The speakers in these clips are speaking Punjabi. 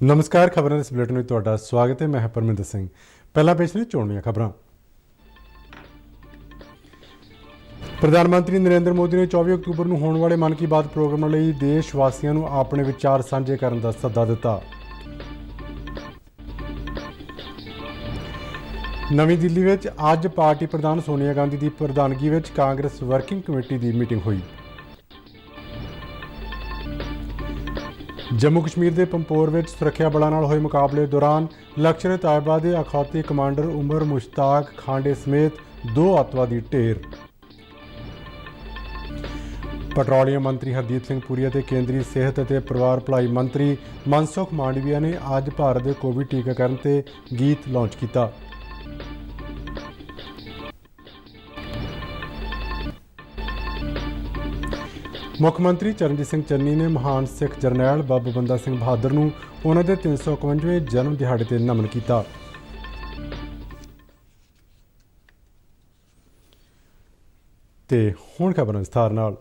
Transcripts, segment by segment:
नमस्कार, खबरों इस बुलेटिन में तुहाडा स्वागत है। मैं परमिंदर सिंह। पहला पेश ने चोण दीआं खबरां। प्रधानमंत्री नरेंद्र मोदी ने 24 अक्तूबर को होने वाले मन की बात प्रोग्राम लई देश वासियों को अपने विचार साझे करने का सद्दा दिता। नवी दिल्ली में अज पार्टी प्रधान सोनिया गांधी की प्रधानगी में कांग्रेस वर्किंग कमेटी की मीटिंग हुई। जम्मू कश्मीर के पंपोर में सुरक्षा बलों नाल होए मुकाबले दौरान लश्कर तैयबा के अखौती कमांडर उमर मुश्ताक खांडे समेत 2 अतवादी ढेर। पेट्रोलियम मंत्री हरदीप सिंह पुरी और केंद्रीय सेहत और परिवार भलाई मंत्री मनसुख मांडविया ने अज भारत के कोविड टीकाकरण से गीत लॉन्च किया। मुख्यमंत्री चरणजीत सिंह चन्नी ने महान सिख जरनैल बाबा बंदा सिंह बहादुर को उन्होंने 351वें जन्म दिहाड़े पर नमन किया। हुण खबर विस्तार नाल।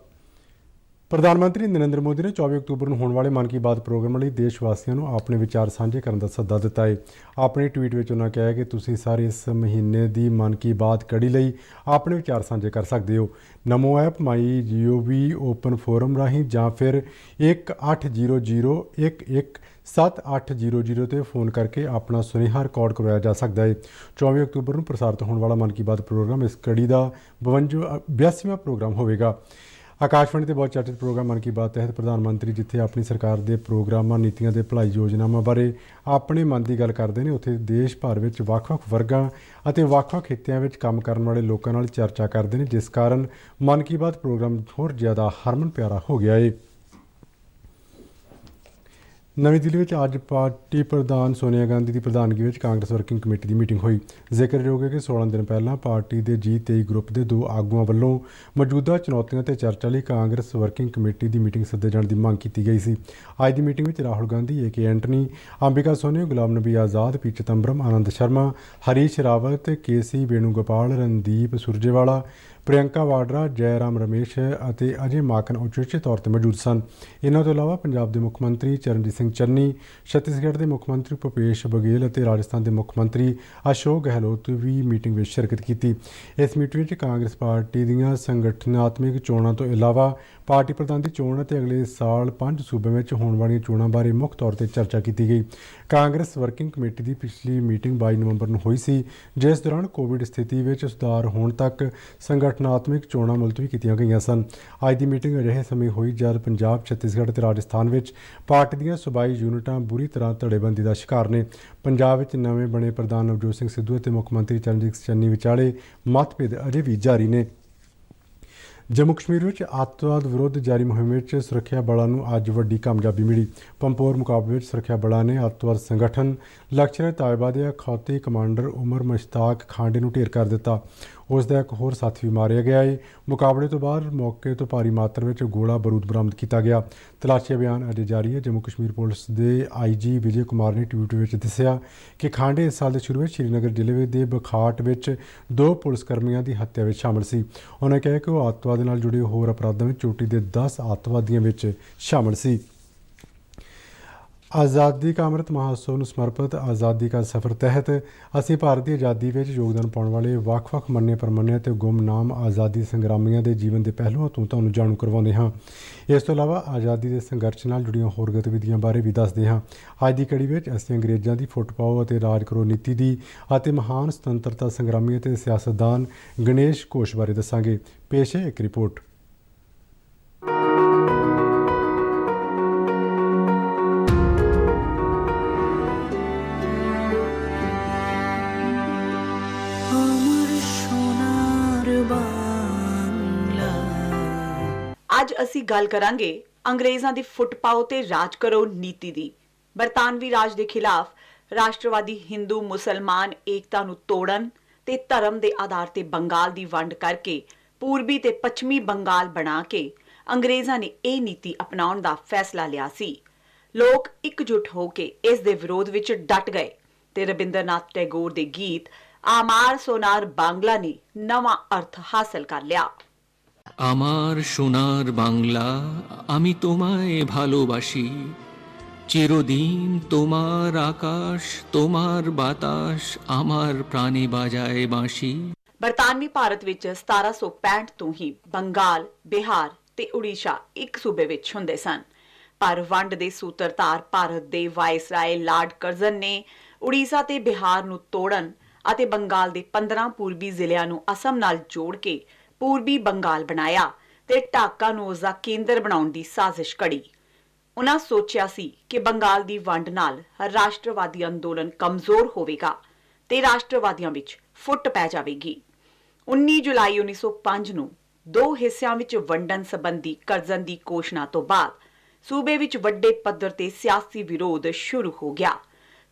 प्रधानमंत्री नरेंद्र मोदी ने 24 अक्तूबर को होने वाले मन की बात प्रोग्राम लिए देशवासियों को अपने विचार साझे करने का सद्दा दिता है। अपने ट्वीट में उन्होंने कहा कि तुसीं सारे इस महीने की मन की बात कड़ी लई अपने विचार साझे कर सकते हो। नमो ऐप MyGov ओपन फोरम राही जां फिर 1800117800 ते फोन करके अपना सुनेहा रिकॉर्ड करवाया जा सकता है। 24 अक्तूबर को प्रसारित होने वाला मन की बात प्रोग्राम इस कड़ी का 82वां प्रोग्राम होगा। आकाशवाणी के बहुत चर्चित प्रोग्राम मन की बात तहत प्रधानमंत्री जिथे अपनी सरकार के प्रोग्रामों नीतियों के भलाई योजनावां बारे अपने मन की गल करते हैं, उत्थे देश भर में ਵੱਖ-ਵੱਖ वर्गां ਅਤੇ ਵੱਖ-ਵੱਖ ਖਿੱਤਿਆਂ ਵਿੱਚ ਕੰਮ ਕਰਨ वाले लोगों नाल चर्चा करते हैं, जिस कारण मन की बात प्रोग्राम होर ज़्यादा हरमन प्यारा हो गया है। नवी दिल्ली में अज पार्टी प्रधान सोनिया गांधी की प्रधानगी में कांग्रेस वर्किंग कमेटी की मीटिंग हुई। जिक्रयोग है कि 16 दिन पहला पार्टी के G23 ग्रुप के 2 आगुआं वालों मौजूदा चुनौतियों पर चर्चा लिए कांग्रेस वर्किंग कमेटी की मीटिंग सद्दे जाने की मांग की गई सी। अज की मीटिंग में Rahul Gandhi, AK Antony, Ambika Soni, Ghulam Nabi Azad, P Chidambaram, Anand Sharma, Harish Rawat, KC Venugopal, Randeep Surjewala, Priyanka Vadra, Jairam Ramesh और अजय माकन उचेचे तौर पर मौजूद सन। इन्हों तो इलावा पंजाब के मुख्यमंत्री चरणजीत सिंह चन्नी, छत्तीसगढ़ के मुख्यमंत्री भूपेश बघेल और राजस्थान के मुख्यमंत्री अशोक गहलोत भी मीटिंग में शिरकत की। इस मीटिंग में कांग्रेस पार्टी दी संगठनात्मक चोणों तो इलावा पार्टी प्रधान की चोण और अगले साल 5 सूबे में होने वाली चोणों बारे मुख्य तौर पर चर्चा की गई। कांग्रेस वर्किंग कमेटी की पिछली मीटिंग 22 नवंबर को हुई सी, जिस दौरान कोविड स्थिति में सुधार होने तक संगठनात्मक चोणां मुलतवी कीतियां गईयां सन। अज की मीटिंग अजिहे समय हुई जब पंजाब, छत्तीसगढ़ और राजस्थान में पार्टी दी सूबाई यूनिटां बुरी तरह धड़ेबंदी का शिकार ने। पंजाब में नवे बने प्रधान नवजोत सिंह सिद्धू और मुख्यमंत्री चरणजीत सिंह चन्नी विचाले मतभेद अजे भी जारी ने। जम्मू कश्मीर में अतवाद विरुद्ध जारी मुहिम में सुरक्षा बलों को अज वड्डी कामयाबी मिली। पंपोर मुकाबले में सुरक्षा बलों ने अतवाद संगठन लश्कर तैयबा के अखौती कमांडर उमर मुश्ताक खांडे को ढेर कर दिता। उसका एक होर साथी भी मारिया गया है। मुकाबले तो बाद मौके तो भारी मात्रा में गोला बारूद बरामद किया गया। तलाशी अभियान अजे जारी है। जम्मू कश्मीर पुलिस के IG विजय कुमार ने ट्वीट में दस्सिया कि खांडे इस साल के शुरू में श्रीनगर जिले के बखाट में 2 पुलिसकर्मियों की हत्या में शामिल सी। उन्होंने कहा कि वह अतवाद नाल जुड़े होर अपराधों में चोटी के 10 अतवादियों में शामिल सी। आज़ादी का अमृत महोत्सव को समर्पित आज़ादी का सफ़र तहत असी भारत की आज़ादी में योगदान पाने वाले ਵੱਖ-ਵੱਖ मन्ने परमन्ने और गुमनाम आज़ादी संग्रामियों के जीवन के पहलुओं तो तुहानूं जाणू करवाउने हाँ। इस तो इलावा आज़ादी के संघर्ष नाल जुड़ियां होर गतिविधियां बारे भी दसदे हाँ। अज की कड़ी में असीं अंग्रेज़ों की फुट पाओ और राज करो नीति की और महान स्वतंत्रता संग्रामी और सियासतदान गणेश घोष बारे दसांगे। पेश है एक रिपोर्ट। ਅੱਜ ਅਸੀਂ ਗੱਲ ਕਰਾਂਗੇ ਅੰਗਰੇਜ਼ਾਂ ਦੀ ਫੁੱਟ ਪਾਓ ਤੇ ਰਾਜ ਕਰੋ ਨੀਤੀ ਦੀ। ਬਰਤਾਨਵੀ ਰਾਜ ਦੇ ਖਿਲਾਫ ਰਾਸ਼ਟਰਵਾਦੀ ਹਿੰਦੂ ਮੁਸਲਮਾਨ ਏਕਤਾ ਨੂੰ ਤੋੜਨ ਤੇ ਧਰਮ ਦੇ ਆਧਾਰ ਤੇ ਬੰਗਾਲ ਦੀ ਵੰਡ ਕਰਕੇ ਪੂਰਬੀ ਤੇ ਪੱਛਮੀ ਬੰਗਾਲ ਬਣਾ ਕੇ ਅੰਗਰੇਜ਼ਾਂ ਨੇ ਇਹ ਨੀਤੀ ਅਪਣਾਉਣ ਦਾ ਫੈਸਲਾ ਲਿਆ ਸੀ। ਲੋਕ ਇਕਜੁੱਟ ਹੋ ਕੇ ਇਸ ਦੇ ਵਿਰੋਧ ਵਿੱਚ ਡਟ ਗਏ ਤੇ ਰਵਿੰਦਰਨਾਥ ਟੈਗੋਰ ਦੇ ਗੀਤ आमार सोनार बांग्ला ने नवा अर्थ हासिल कर लिया। आमार सोनार बांगला आमी तोमाय भालोबाशी, চিরদিন তোমার আকাশ তোমার বাতাস আমার প্রাণে বাজায় বাঁশি। ਬਰਤਾਨਵੀ ਭਾਰਤ ਵਿੱਚ 1765 ਤੋਂ ਹੀ ਬੰਗਾਲ, ਬਿਹਾਰ ਤੇ ਉੜੀਸਾ ਇੱਕ ਸੂਬੇ ਵਿੱਚ ਹੁੰਦੇ ਸਨ। ਪਰ ਵੰਡ ਦੇ ਸੂਤਰਧਾਰ ਭਾਰਤ ਦੇ ਵਾਇਸਰਾਏ ਲਾਰਡ ਕਰਜ਼ਨ ਨੇ ਉੜੀਸਾ ਤੇ ਬਿਹਾਰ ਨੂੰ ਤੋੜਨ ਅਤੇ ਬੰਗਾਲ ਦੇ 15 ਪੂਰਬੀ ਜ਼ਿਲ੍ਹਿਆਂ ਨੂੰ ਅਸਮ ਨਾਲ ਜੋੜ ਕੇ ਪੂਰਬੀ ਬੰਗਾਲ ਬਣਾਇਆ ਤੇ ਢਾਕਾ ਨੂੰ ਉਸ ਦਾ ਕੇਂਦਰ ਬਣਾਉਣ ਦੀ ਸਾਜ਼ਿਸ਼ ਘੜੀ। ਉਨ੍ਹਾਂ ਸੋਚਿਆ ਸੀ ਕਿ ਬੰਗਾਲ ਦੀ ਵੰਡ ਨਾਲ ਰਾਸ਼ਟਰਵਾਦੀ ਅੰਦੋਲਨ ਕਮਜ਼ੋਰ ਹੋਵੇਗਾ ਤੇ ਰਾਸ਼ਟਰਵਾਦੀਆਂ ਵਿੱਚ ਫੁੱਟ ਪੈ ਜਾਵੇਗੀ। 19 ਜੁਲਾਈ 1905 ਨੂੰ ਦੋ ਹਿੱਸਿਆਂ ਵਿੱਚ ਵੰਡਣ ਸੰਬੰਧੀ ਕਰਜ਼ਨ ਦੀ ਘੋਸ਼ਣਾ ਤੋਂ ਬਾਅਦ ਸੂਬੇ ਵਿੱਚ ਵੱਡੇ ਪੱਧਰ ਤੇ ਸਿਆਸੀ ਵਿਰੋਧ ਸ਼ੁਰੂ ਹੋ ਗਿਆ,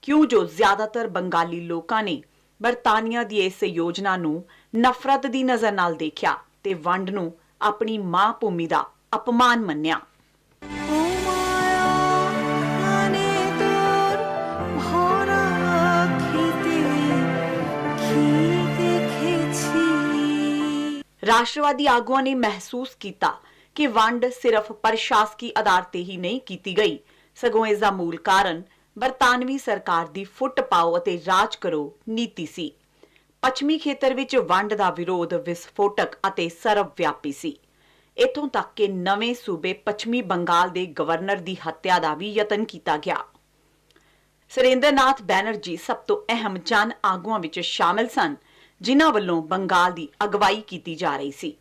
ਕਿਉਂ ਜੋ ਜ਼ਿਆਦਾਤਰ ਬੰਗਾਲੀ ਲੋਕਾਂ ਨੇ ਬਰਤਾਨੀਆ ਦੀ ਇਸ ਯੋਜਨਾ ਨੂੰ ਨਫ਼ਰਤ ਦੀ ਨਜ਼ਰ ਨਾਲ ਦੇਖਿਆ ਤੇ ਵੰਡ ਨੂੰ ਆਪਣੀ ਮਾਂ ਭੂਮੀ ਦਾ ਅਪਮਾਨ ਮੰਨਿਆ। ਰਾਸ਼ਟਰਵਾਦੀ ਆਗੂਆਂ ਨੇ ਮਹਿਸੂਸ ਕੀਤਾ ਕਿ ਵੰਡ ਸਿਰਫ ਪ੍ਰਸ਼ਾਸਕੀ ਆਧਾਰ ਤੇ ਹੀ ਨਹੀਂ ਕੀਤੀ ਗਈ, ਸਗੋਂ ਇਸ ਦਾ ਮੂਲ ਕਾਰਨ ਬਰਤਾਨਵੀ ਸਰਕਾਰ ਦੀ ਫੁੱਟ ਪਾਓ ਅਤੇ ਰਾਜ ਕਰੋ ਨੀਤੀ ਸੀ। ਪੱਛਮੀ ਖੇਤਰ ਵਿੱਚ ਵੰਡ ਦਾ ਵਿਰੋਧ ਵਿਸਫੋਟਕ ਅਤੇ ਸਰਵਵਿਆਪੀ ਸੀ, ਇੱਥੋਂ ਤੱਕ ਕਿ ਨਵੇਂ ਸੂਬੇ ਪੱਛਮੀ ਬੰਗਾਲ ਦੇ ਗਵਰਨਰ ਦੀ ਹੱਤਿਆ ਦਾ ਵੀ ਯਤਨ ਕੀਤਾ ਗਿਆ। ਸੁਰੇਂਦਰਨਾਥ ਬੈਨਰਜੀ ਸਭ ਤੋਂ ਅਹਿਮ ਜਨ ਆਗੂਆਂ ਵਿੱਚ ਸ਼ਾਮਲ ਸਨ, ਜਿਨ੍ਹਾਂ ਵੱਲੋਂ ਬੰਗਾਲ ਦੀ ਅਗਵਾਈ ਕੀਤੀ ਜਾ ਰਹੀ ਸੀ।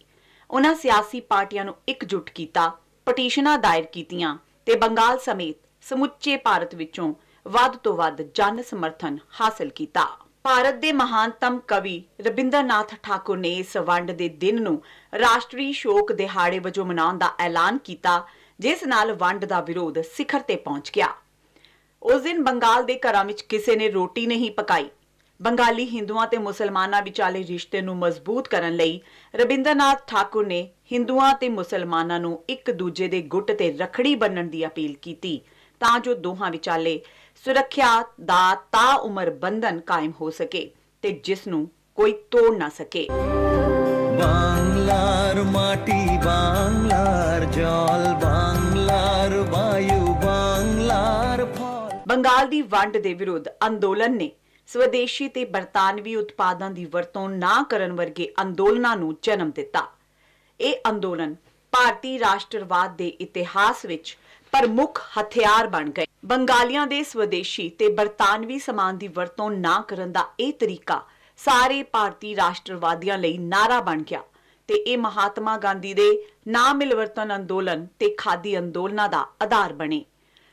ਉਨ੍ਹਾਂ ਸਿਆਸੀ ਪਾਰਟੀਆਂ ਨੂੰ ਇਕਜੁੱਟ ਕੀਤਾ, ਪਟੀਸ਼ਨਾਂ ਦਾਇਰ ਕੀਤੀਆਂ ਤੇ ਬੰਗਾਲ ਸਮੇਤ ਸਮੁੱਚੇ ਭਾਰਤ ਵਿੱਚੋਂ ਵੱਧ ਤੋਂ ਵੱਧ ਜਨ ਸਮਰਥਨ ਹਾਸਲ ਕੀਤਾ। ਭਾਰਤ ਦੇ ਮਹਾਨਤਮ ਕਵੀ ਰਬਿੰਦਰਨਾਥ ਠਾਕੁਰ ਨੇ ਇਸ ਵੰਡ ਦੇ ਦਿਨ ਨੂੰ ਰਾਸ਼ਟਰੀ ਸ਼ੋਕ ਦਿਹਾੜੇ ਵਜੋਂ ਮਨਾਉਣ ਦਾ ਐਲਾਨ ਕੀਤਾ, ਜਿਸ ਨਾਲ ਵੰਡ ਦਾ ਵਿਰੋਧ ਸਿਖਰ ਤੇ ਪਹੁੰਚ ਗਿਆ। ਉਸ ਦਿਨ ਬੰਗਾਲ ਦੇ ਘਰਾਂ ਵਿੱਚ ਕਿਸੇ ਨੇ ਰੋਟੀ ਨਹੀਂ ਪਕਾਈ। ਬੰਗਾਲੀ ਹਿੰਦੂਆਂ ਤੇ ਮੁਸਲਮਾਨਾਂ ਵਿਚਾਲੇ ਰਿਸ਼ਤੇ ਨੂੰ ਮਜ਼ਬੂਤ ਕਰਨ ਲਈ ਰਬਿੰਦਰਨਾਥ ਠਾਕੁਰ ਨੇ ਹਿੰਦੂਆਂ ਤੇ ਮੁਸਲਮਾਨਾਂ ਨੂੰ ਇੱਕ ਦੂਜੇ ਦੇ ਗੁੱਟ ਤੇ ਰੱਖੜੀ ਬੰਨ੍ਹਣ ਦੀ ਅਪੀਲ ਕੀਤੀ, ਤਾਂ ਜੋ ਦੋਹਾਂ ਵਿਚਾਲੇ ਸੁਰੱਖਿਆ ਦਾ ਤਾਉਮਰ ਬੰਧਨ ਕਾਇਮ ਹੋ ਸਕੇ ਤੇ ਜਿਸ ਨੂੰ ਕੋਈ ਤੋੜ ਨਾ ਸਕੇ। বাংলার মাটি বাংলার জল বাংলার বায়ু বাংলার ফল। ਬੰਗਾਲ ਦੀ ਵੰਡ ਦੇ ਵਿਰੁੱਧ ਅੰਦੋਲਨ ਨੇ ਸਵਦੇਸ਼ੀ ਤੇ ਬਰਤਾਨਵੀ ਉਤਪਾਦਾਂ ਦੀ ਵਰਤੋਂ ਨਾ ਕਰਨ ਵਰਗੇ ਅੰਦੋਲਨਾਂ ਨੂੰ ਜਨਮ ਦਿੱਤਾ। ਇਹ ਅੰਦੋਲਨ ਭਾਰਤੀ ਰਾਸ਼ਟਰਵਾਦ ਦੇ ਇਤਿਹਾਸ ਵਿੱਚ ਪ੍ਰਮੁੱਖ ਹਥਿਆਰ ਬਣ ਗਏ। ਬੰਗਾਲੀਆਂ ਦੇ ਸਵਦੇਸ਼ੀ ਤੇ ਬਰਤਾਨਵੀ ਸਮਾਨ ਦੀ ਵਰਤੋਂ ਨਾ ਕਰਨ ਦਾ ਇਹ ਤਰੀਕਾ ਸਾਰੇ ਭਾਰਤੀ ਰਾਸ਼ਟਰਵਾਦੀਆਂ ਲਈ ਨਾਰਾ ਬਣ ਗਿਆ ਤੇ ਇਹ ਮਹਾਤਮਾ ਗਾਂਧੀ ਦੇ ਨਾ ਮਿਲਵਰਤਨ ਅੰਦੋਲਨ ਤੇ ਖਾਦੀ ਅੰਦੋਲਨਾਂ ਦਾ ਆਧਾਰ ਬਣੇ।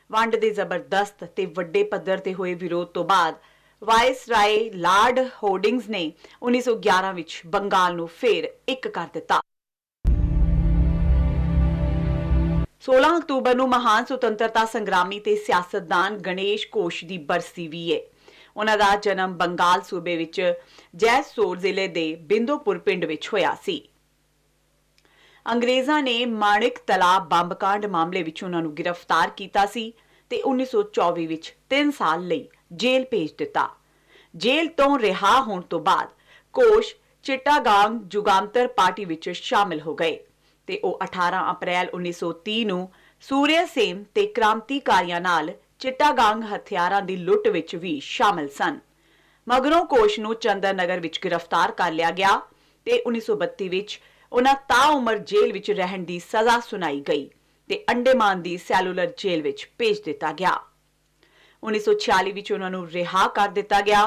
ਵੰਡ ਦੇ ਜ਼ਬਰਦਸਤ ਤੇ ਵੱਡੇ ਪੱਧਰ ਤੇ ਹੋਏ ਵਿਰੋਧ ਤੋਂ ਬਾਅਦ ਵਾਇਸਰਾਏ ਲਾਰਡ ਹੋਰਡਿੰਗਜ਼ ਨੇ 1911 ਵਿੱਚ ਬੰਗਾਲ ਨੂੰ ਫੇਰ ਇੱਕ ਕਰ ਦਿੱਤਾ। 16 ਅਕਤੂਬਰ ਨੂੰ ਮਹਾਨ ਸੁਤੰਤਰਤਾ ਸੰਗਰਾਮੀ ਤੇ ਸਿਆਸਤਦਾਨ ਗਣੇਸ਼ ਘੋਸ਼ ਦੀ ਬਰਸੀ ਵੀ ਹੈ। ਉਹਨਾਂ ਦਾ ਜਨਮ ਬੰਗਾਲ ਸੂਬੇ ਵਿੱਚ ਜੈਸੋਰ ਜ਼ਿਲ੍ਹੇ ਦੇ ਬਿੰਦੋਪੁਰ ਪਿੰਡ ਵਿੱਚ ਹੋਇਆ ਸੀ। ਅੰਗਰੇਜ਼ਾਂ ਨੇ ਮਾਣਿਕ ਤਲਾਬ ਬੰਬ ਕਾਂਡ ਮਾਮਲੇ ਵਿੱਚ ਉਹਨਾਂ ਨੂੰ ਗ੍ਰਿਫਤਾਰ ਕੀਤਾ ਸੀ ਤੇ 1924 ਵਿੱਚ 3 ਸਾਲ ਲਈ ਜੇਲ੍ਹ ਭੇਜ ਦਿੱਤਾ। ਜੇਲ੍ਹ ਤੋਂ ਰਿਹਾ ਹੋਣ ਤੋਂ ਬਾਅਦ ਘੋਸ਼ ਚਿੱਟਾਗਾਂਗ ਜੁਗਾਂਤਰ ਪਾਰਟੀ ਵਿੱਚ ਸ਼ਾਮਿਲ ਹੋ ਗਏ ਤੇ ਉਹ 18 ਅਪ੍ਰੈਲ 1930 ਨੂੰ ਸੂਰਿਆ ਸੇਨ ਤੇ ਕ੍ਰਾਂਤੀਕਾਰੀਆਂ ਨਾਲ ਚਿੱਟਾਗਾਂਗ ਹਥਿਆਰਾਂ ਦੀ ਲੁੱਟ ਵਿੱਚ ਵੀ ਸ਼ਾਮਿਲ ਸਨ। ਮਗਰੋਂ ਘੋਸ਼ ਨੂੰ ਚੰਦਰਨਗਰ ਵਿੱਚ ਗ੍ਰਿਫਤਾਰ ਕਰ ਲਿਆ ਗਿਆ ਤੇ 1932 ਵਿੱਚ ਉਹਨਾਂ ਤਾਉਮਰ ਜੇਲ੍ਹ ਵਿੱਚ ਰਹਿਣ ਦੀ ਸਜ਼ਾ ਸੁਣਾਈ ਗਈ ਤੇ ਅੰਡੇਮਾਨ ਦੀ ਸੈਲੂਲਰ ਜੇਲ੍ਹ ਵਿੱਚ ਭੇਜ ਦਿੱਤਾ ਗਿਆ। 1946 ਵਿੱਚ ਉਹਨਾਂ ਨੂੰ ਰਿਹਾ ਕਰ ਦਿੱਤਾ ਗਿਆ।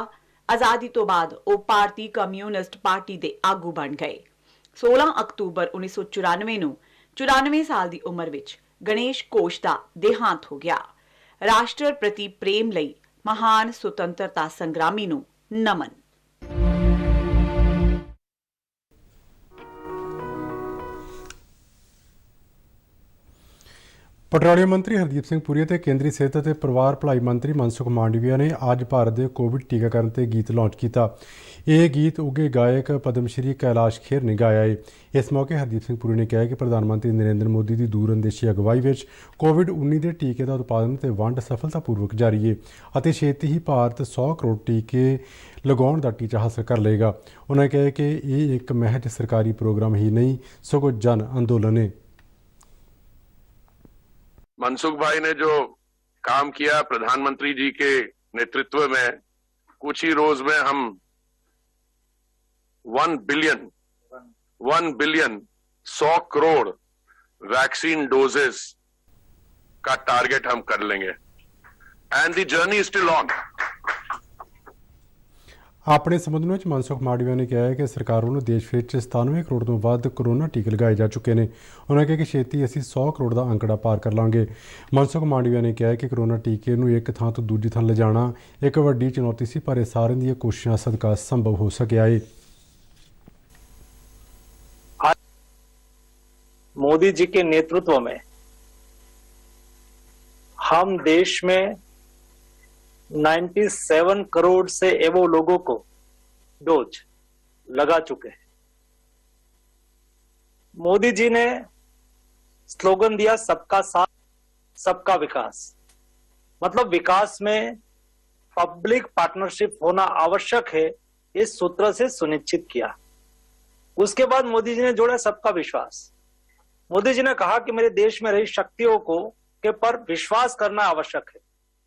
ਆਜ਼ਾਦੀ ਤੋਂ ਬਾਅਦ ਉਹ ਭਾਰਤੀ ਕਮਿਊਨਿਸਟ ਪਾਰਟੀ ਦੇ ਆਗੂ ਬਣ ਗਏ। 16 ਅਕਤੂਬਰ 1994 ਨੂੰ 94 ਸਾਲ ਦੀ ਉਮਰ ਵਿੱਚ ਗਣੇਸ਼ ਘੋਸ਼ ਦਾ ਦੇਹਾਂਤ ਹੋ ਗਿਆ। ਰਾਸ਼ਟਰ ਪ੍ਰਤੀ ਪ੍ਰੇਮ ਲਈ ਮਹਾਨ ਸੁਤੰਤਰਤਾ ਸੰਗਰਾਮੀ ਨੂੰ ਨਮਨ। ਪੈਟਰੋਲੀਅਮ ਮੰਤਰੀ ਹਰਦੀਪ ਸਿੰਘ ਪੁਰੀ ਅਤੇ ਕੇਂਦਰੀ ਸਿਹਤ ਅਤੇ ਪਰਿਵਾਰ ਭਲਾਈ ਮੰਤਰੀ ਮਨਸੁਖ ਮਾਂਡਵੀਆ ਨੇ ਅੱਜ ਭਾਰਤ ਦੇ ਕੋਵਿਡ ਟੀਕਾਕਰਨ ਤੇ ਗੀਤ ਲਾਂਚ ਕੀਤਾ। ਇਹ ਗੀਤ ਉੱਘੇ ਗਾਇਕ ਪਦਮ ਸ਼੍ਰੀ ਕੈਲਾਸ਼ ਖੇਰ ਨੇ ਗਾਇਆ ਹੈ। ਇਸ ਮੌਕੇ ਹਰਦੀਪ ਸਿੰਘ ਪੁਰੀ ਨੇ ਕਿਹਾ ਕਿ ਪ੍ਰਧਾਨ ਮੰਤਰੀ ਨਰਿੰਦਰ ਮੋਦੀ ਦੀ ਦੂਰਅੰਦੇਸ਼ੀ ਅਗਵਾਈ ਵਿੱਚ ਕੋਵਿਡ-19 ਦੇ ਟੀਕੇ ਦਾ ਉਤਪਾਦਨ ਤੇ ਵੰਡ ਸਫਲਤਾਪੂਰਵਕ ਜਾਰੀ ਹੈ ਅਤੇ ਛੇਤੀ ਹੀ ਭਾਰਤ 100 ਕਰੋੜ ਟੀਕੇ ਲਗਾਉਣ ਦਾ ਟੀਚਾ ਹਾਸਲ ਕਰ ਲਏਗਾ। ਉਨ੍ਹਾਂ ਕਿਹਾ ਕਿ ਇਹ ਇੱਕ ਮਹਿਜ ਸਰਕਾਰੀ ਪ੍ਰੋਗਰਾਮ ਹੀ ਨਹੀਂ ਸਗੋਂ ਜਨ ਅੰਦੋਲਨ ਹੈ। मनसुख भाई ने जो काम किया प्रधानमंत्री जी के नेतृत्व में। कुछ ही रोज में हम 1 बिलियन 100 करोड़ वैक्सीन डोजेस का टारगेट हम कर लेंगे and the journey is still on. ਆਪਣੇ ਸੰਬੋਧਨ ਵਿੱਚ ਮਨਸੁਖ ਮਾਂਡਵੀਆ ਨੇ ਕਿਹਾ ਹੈ ਕਿ ਸਰਕਾਰ ਵੱਲੋਂ ਦੇਸ਼ ਵਿੱਚ 97 ਕਰੋੜ ਤੋਂ ਵੱਧ ਕਰੋਨਾ ਟੀਕੇ ਲਗਾਏ ਜਾ ਚੁੱਕੇ ਨੇ। ਉਹਨਾਂ ਕਿਹਾ ਕਿ ਛੇਤੀ ਅਸੀਂ 100 ਕਰੋੜ ਦਾ ਅੰਕੜਾ ਪਾਰ ਕਰ ਲਾਂਗੇ। ਮਨਸੁਖ ਮਾਂਡਵੀਆ ਨੇ ਕਿਹਾ ਕਿ ਕਰੋਨਾ ਟੀਕੇ ਨੂੰ ਇੱਕ ਥਾਂ ਤੋਂ ਦੂਜੀ ਥਾਂ ਲਿਜਾਣਾ ਇੱਕ ਵੱਡੀ ਚੁਣੌਤੀ ਸੀ, ਪਰ ਇਹ ਸਾਰਿਆਂ ਦੀਆਂ ਕੋਸ਼ਿਸ਼ਾਂ ਸਦਕਾ ਸੰਭਵ ਹੋ ਸਕਿਆ ਹੈ। मोदी जी के नेतृत्व में हम देश में 97 करोड़ से एवं लोगों को डोज लगा चुके हैं। मोदी जी ने स्लोगन दिया सबका साथ सबका विकास, मतलब विकास में पब्लिक पार्टनरशिप होना आवश्यक है, इस सूत्र से सुनिश्चित किया। उसके बाद मोदी जी ने जोड़ा सबका विश्वास। मोदी जी ने कहा कि मेरे देश में रही शक्तियों को के पर विश्वास करना आवश्यक है।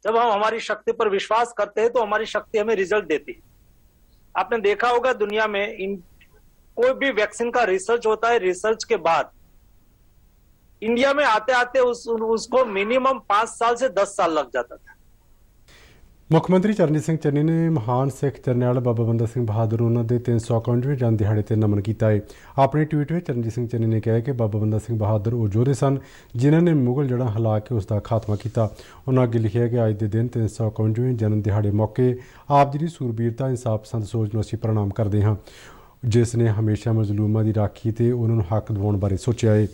जब हम हमारी शक्ति पर विश्वास करते हैं तो हमारी शक्ति हमें रिजल्ट देती है। आपने देखा होगा दुनिया में कोई भी वैक्सीन का रिसर्च होता है, रिसर्च के बाद इंडिया में आते आते उसको मिनिमम 5 साल से 10 साल लग जाता था। ਮੁੱਖ ਮੰਤਰੀ ਚਰਨਜੀਤ ਸਿੰਘ ਚੰਨੀ ਨੇ ਮਹਾਨ ਸਿੱਖ ਜਰਨੈਲ ਬਾਬਾ ਬੰਦਾ ਸਿੰਘ ਬਹਾਦਰ ਉਹਨਾਂ ਦੇ 351ਵੇਂ ਜਨਮ ਦਿਹਾੜੇ ਤੇ ਨਮਨ ਕੀਤਾ ਹੈ। ਆਪਣੇ ਟਵੀਟ ਵਿੱਚ ਚਰਨਜੀਤ ਸਿੰਘ ਚੰਨੀ ਨੇ ਕਿਹਾ ਕਿ ਬਾਬਾ ਬੰਦਾ ਸਿੰਘ ਬਹਾਦਰ ਉਹ ਯੋਧੇ ਸਨ ਜਿਨ੍ਹਾਂ ਨੇ ਮੁਗਲ ਜੜ੍ਹਾਂ ਹਿਲਾ ਕੇ ਉਸ ਦਾ ਖਾਤਮਾ ਕੀਤਾ। ਉਹਨਾਂ ਅੱਗੇ ਲਿਖਿਆ ਕਿ ਅੱਜ ਦੇ ਦਿਨ 351ਵੇਂ ਜਨਮ ਦਿਹਾੜੇ ਮੌਕੇ ਆਪ ਜੀ ਦੀ ਸੂਰਬੀਰਤਾ ਇਨਸਾਫ ਪਸੰਦ ਸੋਚ ਨੂੰ ਅਸੀਂ ਪ੍ਰਣਾਮ ਕਰਦੇ ਹਾਂ, ਜਿਸ ਨੇ ਹਮੇਸ਼ਾ ਮਜ਼ਲੂਮਾਂ ਦੀ ਰਾਖੀ ਤੇ ਉਹਨਾਂ ਨੂੰ ਹੱਕ ਦਿਵਾਉਣ ਬਾਰੇ ਸੋਚਿਆ ਹੈ।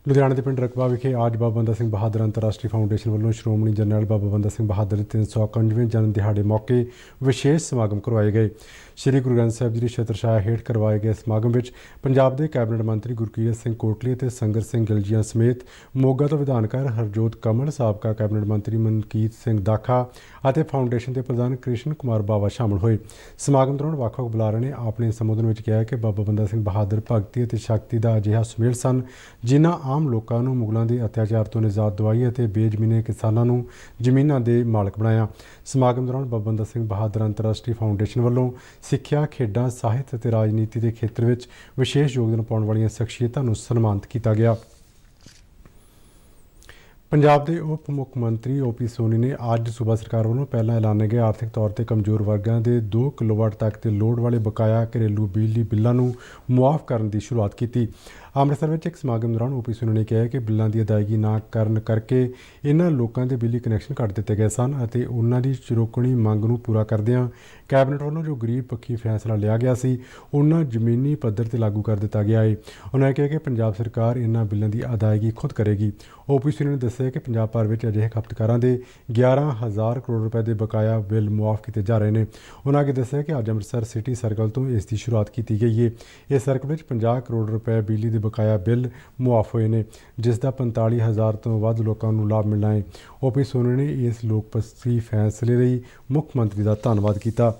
ਲੁਧਿਆਣਾ ਦੇ ਪਿੰਡ ਰਕਬਾ ਵਿਖੇ ਅੱਜ ਬਾਬਾ ਬੰਦਾ ਸਿੰਘ ਬਹਾਦਰ ਅੰਤਰਰਾਸ਼ਟਰੀ ਫਾਊਂਡੇਸ਼ਨ ਵੱਲੋਂ ਸ਼੍ਰੋਮਣੀ ਜਰਨੈਲ ਬਾਬਾ ਬੰਦਾ ਸਿੰਘ ਬਹਾਦਰ ਦੇ 351ਵੇਂ ਜਨਮ ਦਿਹਾੜੇ ਮੌਕੇ ਵਿਸ਼ੇਸ਼ ਸਮਾਗਮ ਕਰਵਾਏ ਗਏ। ਸ਼੍ਰੀ ਗੁਰੂ ਗ੍ਰੰਥ ਸਾਹਿਬ ਜੀ ਦੀ ਛਤਰਛਾਇਆ ਹੇਠ ਕਰਵਾਏ ਗਏ ਸਮਾਗਮ ਵਿੱਚ ਪੰਜਾਬ ਦੇ ਕੈਬਨਿਟ ਮੰਤਰੀ ਗੁਰਕੀਰਤ ਸਿੰਘ ਕੋਟਲੀ ਅਤੇ ਸੰਗਤ ਸਿੰਘ ਗਿਲਜੀਆਂ ਸਮੇਤ ਮੋਗਾ ਤੋਂ ਵਿਧਾਨਕਾਰ ਹਰਜੋਤ ਕਮਲ, ਸਾਬਕਾ ਕੈਬਨਿਟ ਮੰਤਰੀ ਮਨਕੀਤ ਸਿੰਘ ਦਾਖਾ ਅਤੇ ਫਾਊਂਡੇਸ਼ਨ ਦੇ ਪ੍ਰਧਾਨ ਕ੍ਰਿਸ਼ਨ ਕੁਮਾਰ ਬਾਵਾ ਸ਼ਾਮਲ ਹੋਏ। ਸਮਾਗਮ ਦੌਰਾਨ ਵੱਖ-ਵੱਖ ਬੁਲਾਰਿਆਂ ਨੇ ਆਪਣੇ ਸੰਬੋਧਨ ਵਿੱਚ ਕਿਹਾ ਕਿ ਬਾਬਾ ਬੰਦਾ ਸਿੰਘ ਬਹਾਦਰ ਭਗਤੀ ਅਤੇ ਸ਼ਕਤੀ ਦਾ ਅਜਿਹਾ ਸੁਮੇਲ ਸਨ ਜਿਨ੍ਹਾਂ ਆਮ ਲੋਕਾਂ ਨੂੰ ਮੁਗਲਾਂ ਦੇ ਅਤਿਆਚਾਰ ਤੋਂ ਨਿਜਾਤ ਦਿਵਾਈ ਅਤੇ ਬੇਜ਼ਮੀਨੇ ਕਿਸਾਨਾਂ ਨੂੰ ਜ਼ਮੀਨਾਂ ਦੇ ਮਾਲਕ ਬਣਾਇਆ। ਸਮਾਗਮ ਦੌਰਾਨ ਬਾਬਾ ਬੰਦਾ ਸਿੰਘ ਬਹਾਦਰ ਅੰਤਰਰਾਸ਼ਟਰੀ ਫਾਊਂਡੇਸ਼ਨ ਵੱਲੋਂ ਸਿੱਖਿਆ, ਖੇਡਾਂ, ਸਾਹਿਤ ਅਤੇ ਰਾਜਨੀਤੀ ਦੇ ਖੇਤਰ ਵਿੱਚ ਵਿਸ਼ੇਸ਼ ਯੋਗਦਾਨ ਪਾਉਣ ਵਾਲੀਆਂ ਸ਼ਖਸੀਅਤਾਂ ਨੂੰ ਸਨਮਾਨਿਤ ਕੀਤਾ ਗਿਆ। ਪੰਜਾਬ ਦੇ ਉਪ ਮੁੱਖ ਮੰਤਰੀ ਓਪੀ ਸੋਨੀ ਨੇ ਅੱਜ ਸੂਬਾ ਸਰਕਾਰ ਵੱਲੋਂ ਪਹਿਲਾਂ ਐਲਾਨੇ ਗਏ ਆਰਥਿਕ ਤੌਰ ਤੇ ਕਮਜ਼ੋਰ ਵਰਗਾਂ ਦੇ 2 ਕਿਲੋਵਾਟ ਤੱਕ ਦੇ ਲੋਡ ਵਾਲੇ ਬਕਾਇਆ ਘਰੇਲੂ ਬਿਜਲੀ ਬਿੱਲਾਂ ਨੂੰ ਮੁਆਫ ਕਰਨ ਦੀ ਸ਼ੁਰੂਆਤ ਕੀਤੀ। ਅੰਮ੍ਰਿਤਸਰ ਵਿੱਚ ਇੱਕ ਸਮਾਗਮ ਦੌਰਾਨ ਓਪੀ ਸੋਨੀ ਨੇ ਕਿਹਾ ਕਿ ਬਿੱਲਾਂ ਦੀ ਅਦਾਇਗੀ ਨਾ ਕਰਨ ਕਰਕੇ ਇਹਨਾਂ ਲੋਕਾਂ ਦੇ ਬਿਜਲੀ ਕਨੈਕਸ਼ਨ ਕੱਟ ਦਿੱਤੇ ਗਏ ਸਨ ਅਤੇ ਉਹਨਾਂ ਦੀ ਚੁਰੋਕਣੀ ਮੰਗ ਨੂੰ ਪੂਰਾ ਕਰਦਿਆਂ ਕੈਬਨਿਟ ਵੱਲੋਂ ਜੋ ਗਰੀਬ ਪੱਖੀ ਫੈਸਲਾ ਲਿਆ ਗਿਆ ਸੀ ਉਹਨਾਂ ਜ਼ਮੀਨੀ ਪੱਧਰ ਤੇ ਲਾਗੂ ਕਰ ਦਿੱਤਾ ਗਿਆ ਹੈ। ਉਹਨਾਂ ਕਿਹਾ ਕਿ ਪੰਜਾਬ ਸਰਕਾਰ ਇਹਨਾਂ ਬਿੱਲਾਂ ਦੀ ਅਦਾਇਗੀ ਖੁਦ ਕਰੇਗੀ। ਓਪੀ ਸੋਨੀ ਨੇ ਦੱਸਿਆ ਕਿ ਪੰਜਾਬ ਭਰ ਵਿੱਚ ਅਜਿਹੇ ਖਪਤਕਾਰਾਂ ਦੇ 11,000 ਕਰੋੜ ਰੁਪਏ ਦੇ ਬਕਾਇਆ ਬਿੱਲ ਮੁਆਫ ਕੀਤੇ ਜਾ ਰਹੇ ਨੇ। ਉਹਨਾਂ ਅੱਗੇ ਦੱਸਿਆ ਕਿ ਅੱਜ ਅੰਮ੍ਰਿਤਸਰ ਸਿਟੀ ਸਰਕਲ ਤੋਂ ਇਸ ਦੀ ਸ਼ੁਰੂਆਤ ਕੀਤੀ ਗਈ ਹੈ। ਇਸ ਸਰਕਲ ਵਿੱਚ 50 ਕਰੋੜ ਰੁਪਏ ਬਿਜਲੀ ਦੇ ਬਕਾਇਆ ਬਿੱਲ ਮੁਆਫ ਹੋਏ ਨੇ, ਜਿਸ ਦਾ 45,000 ਤੋਂ ਵੱਧ ਲੋਕਾਂ ਨੂੰ ਲਾਭ ਮਿਲਣਾ ਹੈ। ਓਪੀ ਸੋਨੀ ਨੇ ਇਸ ਲੋਕਪੱਖੀ ਫੈਸਲੇ ਲਈ ਮੁੱਖ ਮੰਤਰੀ ਦਾ ਧੰਨਵਾਦ ਕੀਤਾ।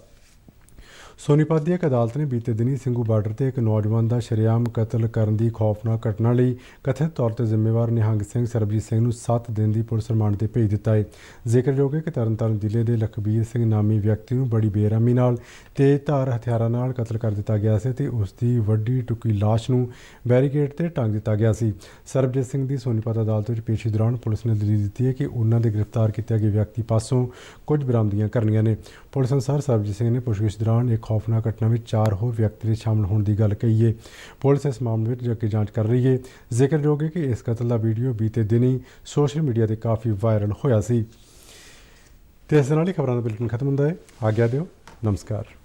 ਸੋਨੀਪਤ ਦੀ ਇੱਕ ਅਦਾਲਤ ਨੇ ਬੀਤੇ ਦਿਨੀ ਸਿੰਘੂ ਬਾਰਡਰ ਤੇ ਇੱਕ ਨੌਜਵਾਨ ਦਾ ਸ਼ਰੇਆਮ ਕਤਲ ਕਰਨ ਦੀ ਖੌਫਨਾਕ ਘਟਨਾ ਲਈ ਕਥਿਤ ਤੌਰ ਤੇ ਜ਼ਿੰਮੇਵਾਰ ਨਿਹੰਗ ਸਿੰਘ ਸਰਬਜੀਤ ਸਿੰਘ ਨੂੰ 7 ਦਿਨ ਦੀ ਪੁਲਿਸ ਰਿਮਾਂਡ ਤੇ ਭੇਜ ਦਿੱਤਾ ਹੈ। ਜ਼ਿਕਰਯੋਗ ਹੈ ਕਿ ਤਰਨਤਾਰਨ ਜ਼ਿਲ੍ਹੇ ਦੇ ਲਖਬੀਰ ਸਿੰਘ ਨਾਮੀ ਵਿਅਕਤੀ ਨੂੰ ਬੜੀ ਬੇਰਹਿਮੀ ਨਾਲ ਤੇਜ਼ਧਾਰ ਹਥਿਆਰਾਂ ਨਾਲ ਕਤਲ ਕਰ ਦਿੱਤਾ ਗਿਆ ਸੀ ਤੇ ਉਸ ਦੀ ਵੱਡੀ ਟੁਕੀ ਲਾਸ਼ ਨੂੰ ਬੈਰੀਕੇਡ ਤੇ ਟੰਗ ਦਿੱਤਾ ਗਿਆ ਸੀ। ਸਰਬਜੀਤ ਸਿੰਘ ਦੀ ਸੋਨੀਪਤ ਅਦਾਲਤ ਵਿੱਚ ਪੇਸ਼ੀ ਦੌਰਾਨ ਪੁਲਿਸ ਨੇ ਦਲੀਲ ਦਿੱਤੀ ਹੈ ਕਿ ਉਹਨਾਂ ਦੇ ਗ੍ਰਿਫਤਾਰ ਕੀਤੇ ਗਏ ਵਿਅਕਤੀ ਪਾਸੋਂ ਕੁਝ ਬਰਾਮਦੀਆਂ ਕਰਨੀਆਂ ਨੇ। ਪੁਲਿਸ ਅਨੁਸਾਰ ਸਰਬਜੀਤ ਸਿੰਘ ਨੇ ਪੁੱਛਗਿੱਛ ਦੌਰਾਨ ਇੱਕ ਖੌਫਨਾਕ ਘਟਨਾ ਵਿੱਚ 4 ਹੋਰ ਵਿਅਕਤੀ ਦੇ ਸ਼ਾਮਲ ਹੋਣ ਦੀ ਗੱਲ ਕਹੀ ਹੈ। ਪੁਲਿਸ ਇਸ ਮਾਮਲੇ ਵਿੱਚ ਅੱਗੇ ਜਾਂਚ ਕਰ ਰਹੀ ਹੈ। ਜ਼ਿਕਰਯੋਗ ਹੈ ਕਿ ਇਸ ਕਤਲ ਦਾ ਵੀਡੀਓ ਬੀਤੇ ਦਿਨੀ ਸੋਸ਼ਲ ਮੀਡੀਆ ਤੇ ਕਾਫੀ ਵਾਇਰਲ ਹੋਇਆ ਸੀ। ਤੇ ਇਸ ਨਾਲ ਹੀ ਖਬਰਾਂ ਦਾ ਬੁਲੇਟਿਨ ਖਤਮ ਹੁੰਦਾ ਹੈ। ਆਗਿਆ ਦਿਓ। ਨਮਸਕਾਰ।